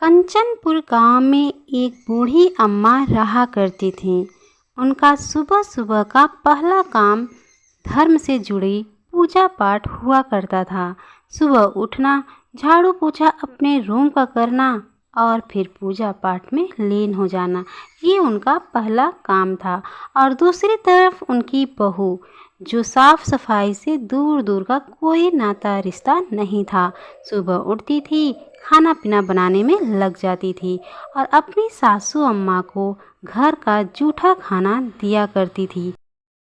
कंचनपुर गांव में एक बूढ़ी अम्मा रहा करती थीं। उनका सुबह सुबह का पहला काम धर्म से जुड़ी पूजा पाठ हुआ करता था। सुबह उठना, झाड़ू पोछा अपने रूम का करना और फिर पूजा पाठ में लीन हो जाना, ये उनका पहला काम था। और दूसरी तरफ उनकी बहू, जो साफ सफाई से दूर दूर का कोई नाता रिश्ता नहीं था, सुबह उठती थी, खाना पीना बनाने में लग जाती थी और अपनी सासू अम्मा को घर का जूठा खाना दिया करती थी।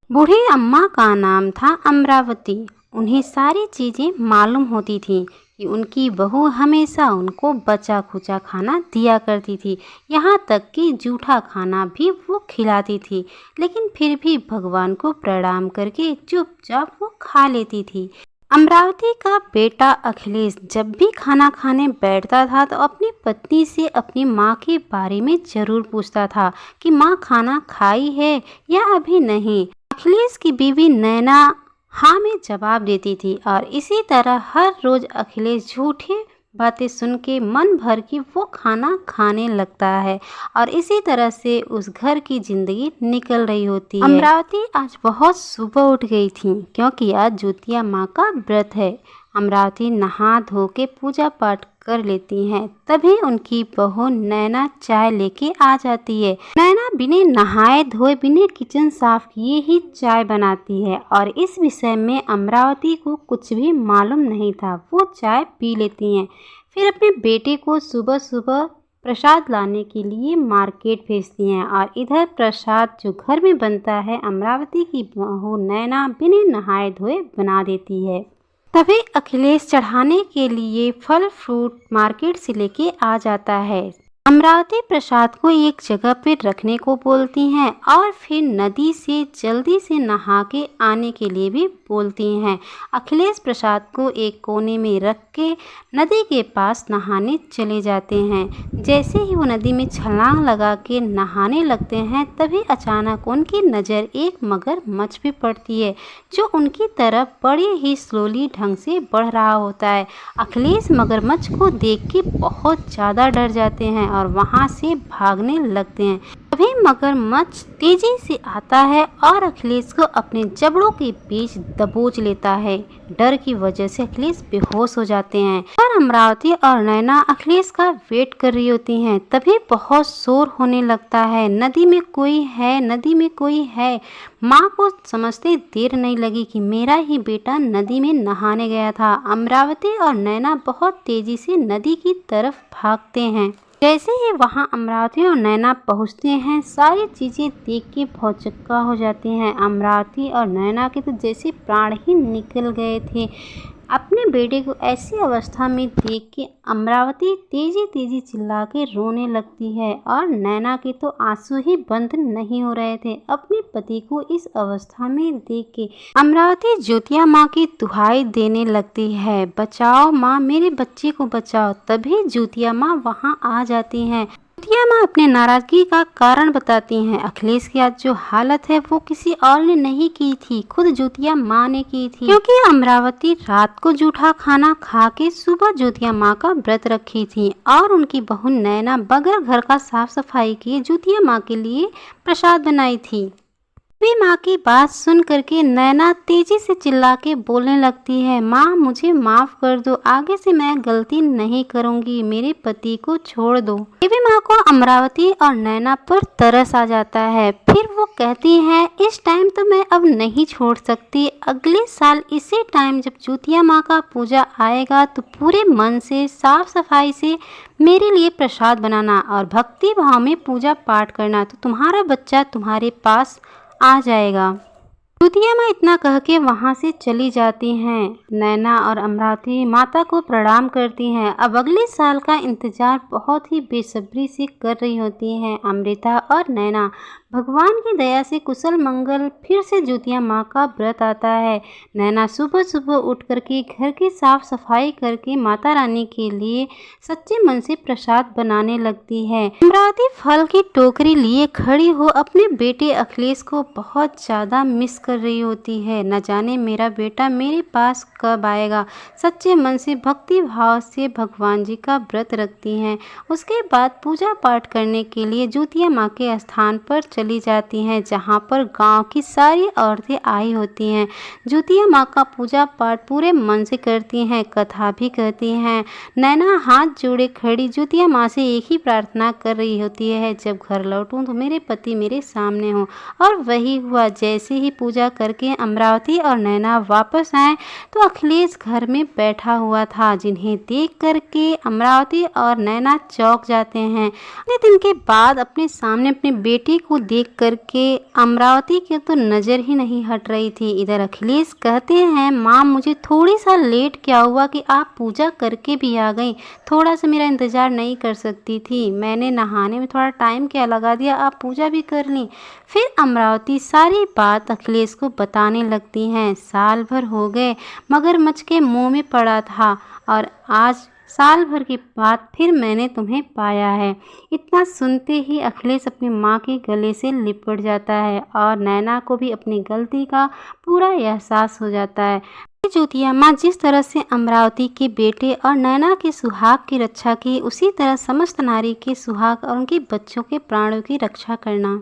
बूढ़ी अम्मा का नाम था अमरावती। उन्हें सारी चीज़ें मालूम होती थीं कि उनकी बहू हमेशा उनको बचा खुचा खाना दिया करती थी, यहाँ तक कि जूठा खाना भी वो खिलाती थी। लेकिन फिर भी भगवान को प्रणाम करके चुपचाप वो खा लेती थी। अमरावती का बेटा अखिलेश जब भी खाना खाने बैठता था तो अपनी पत्नी से अपनी माँ के बारे में ज़रूर पूछता था कि माँ खाना खाई है या अभी नहीं। अखिलेश की बीवी नैना हाँ में जवाब देती थी और इसी तरह हर रोज़ अखिलेश झूठी बातें सुन के मन भर के वो खाना खाने लगता है और इसी तरह से उस घर की जिंदगी निकल रही होती है। अमरावती आज बहुत सुबह उठ गई थी क्योंकि आज ज्योतिया माँ का व्रत है। अमरावती नहा धो के पूजा पाठ कर लेती हैं, तभी उनकी बहू नैना चाय लेके आ जाती है। नैना बिना नहाए धोए बिना किचन साफ किए ही चाय बनाती है और इस विषय में अमरावती को कुछ भी मालूम नहीं था। वो चाय पी लेती हैं, फिर अपने बेटे को सुबह सुबह प्रसाद लाने के लिए मार्केट भेजती हैं और इधर प्रसाद जो घर में बनता है अमरावती की बहू नैना बिना नहाए धोए बना देती है। तभी अखिलेश चढ़ाने के लिए फल फ्रूट मार्केट से लेके आ जाता है। अमरावती प्रसाद को एक जगह पर रखने को बोलती हैं और फिर नदी से जल्दी से नहा के आने के लिए भी बोलती हैं। अखिलेश प्रसाद को एक कोने में रख के नदी के पास नहाने चले जाते हैं। जैसे ही वो नदी में छलांग लगा के नहाने लगते हैं तभी अचानक उनकी नज़र एक मगरमच्छ पे पड़ती है, जो उनकी तरफ बड़े ही स्लोली ढंग से बढ़ रहा होता है। अखिलेश मगरमच्छ को देख के बहुत ज़्यादा डर जाते हैं और वहाँ से भागने लगते हैं। तभी मगरमच्छ तेजी से आता है और अखिलेश को अपने जबड़ों के बीच दबोच लेता है। डर की वजह से अखिलेश बेहोश हो जाते हैं और अमरावती और नैना अखिलेश का वेट कर रही होती हैं। तभी बहुत शोर होने लगता है, नदी में कोई है, नदी में कोई है। माँ को समझते देर नहीं लगी कि मेरा ही बेटा नदी में नहाने गया था। अमरावती और नैना बहुत तेजी से नदी की तरफ भागते हैं। जैसे ही वहाँ अमरावती और नैना पहुँचते हैं, सारी चीज़ें देख के भौचक्का हो जाती हैं। अमरावती और नैना के तो जैसे प्राण ही निकल गए थे। अपने बेटे को ऐसी अवस्था में देख के अमरावती तेजी तेजी चिल्ला के रोने लगती है और नैना के तो आंसू ही बंद नहीं हो रहे थे अपने पति को इस अवस्था में देख के। अमरावती ज्योतिया माँ की दुहाई देने लगती है, बचाओ माँ, मेरे बच्चे को बचाओ। तभी ज्योतिया माँ वहाँ आ जाती हैं। ज्योतिया माँ अपने नाराजगी का कारण बताती हैं। अखिलेश की आज जो हालत है वो किसी और ने नहीं की थी, खुद ज्योतिया माँ ने की थी, क्योंकि अमरावती रात को जूठा खाना खा के सुबह ज्योतिया माँ का व्रत रखी थी और उनकी बहू नैना बगैर घर का साफ सफाई किए ज्योतिया माँ के लिए प्रसाद बनाई थी। भी माँ की बात सुन करके नैना तेजी से चिल्ला के बोलने लगती है, माँ मुझे माफ़ कर दो, आगे से मैं गलती नहीं करूँगी, मेरे पति को छोड़ दो। देवी माँ को अमरावती और नैना पर तरस आ जाता है। फिर वो कहती हैं, इस टाइम तो मैं अब नहीं छोड़ सकती, अगले साल इसी टाइम जब ज्योतिया माँ का पूजा आएगा तो पूरे मन से साफ सफाई से मेरे लिए प्रसाद बनाना और भक्ति भाव में पूजा पाठ करना, तो तुम्हारा बच्चा तुम्हारे पास आ जाएगा। ज्योतिया माँ इतना कह के वहाँ से चली जाती हैं। नैना और अमरावती माता को प्रणाम करती हैं। अब अगले साल का इंतजार बहुत ही बेसब्री से कर रही होती हैं अमृता और नैना। भगवान की दया से कुशल मंगल फिर से ज्योतिया माँ का व्रत आता है। नैना सुबह सुबह उठ करके घर की साफ सफाई करके माता रानी के लिए सच्चे मन से प्रसाद बनाने लगती है। अमरावती फल की टोकरी लिए खड़ी हो अपने बेटे अखिलेश को बहुत ज़्यादा मिस कर रही होती है। न जाने मेरा बेटा मेरे पास कब आएगा। सच्चे मन से भक्ति भाव से भगवान जी का व्रत रखती हैं। उसके बाद पूजा पाठ करने के लिए ज्योतिया माँ के स्थान पर चली जाती हैं, जहाँ पर गांव की सारी औरतें आई होती हैं। ज्योतिया माँ का पूजा पाठ पूरे मन से करती हैं, कथा भी कहती हैं। नैना हाथ जोड़े खड़ी ज्योतिया माँ से एक ही प्रार्थना कर रही होती है, जब घर लौटूं तो मेरे पति मेरे सामने हो। और वही हुआ। जैसे ही पूजा करके अमरावती और नैना वापस आए तो अखिलेश घर में बैठा हुआ था, जिन्हें देख करके अमरावती और नैना चौंक जाते हैं। इतने दिन के बाद अपने सामने अपने बेटे को देख करके अमरावती की तो नज़र ही नहीं हट रही थी। इधर अखिलेश कहते हैं, माँ मुझे थोड़ी सा लेट क्या हुआ कि आप पूजा करके भी आ गई। थोड़ा सा मेरा इंतज़ार नहीं कर सकती थी। मैंने नहाने में थोड़ा टाइम क्या लगा दिया, आप पूजा भी कर ली। फिर अमरावती सारी बात अखिलेश को बताने लगती हैं। साल भर हो गए मगरमच्छ के मुंह में पड़ा था और आज साल भर के बाद फिर मैंने तुम्हें पाया है। इतना सुनते ही अखिलेश अपनी माँ के गले से लिपट जाता है और नैना को भी अपनी गलती का पूरा एहसास हो जाता है। ज्योतिया माँ जिस तरह से अमरावती के बेटे और नैना के सुहाग की रक्षा की, उसी तरह समस्त नारी के सुहाग और उनके बच्चों के प्राणों की रक्षा करना।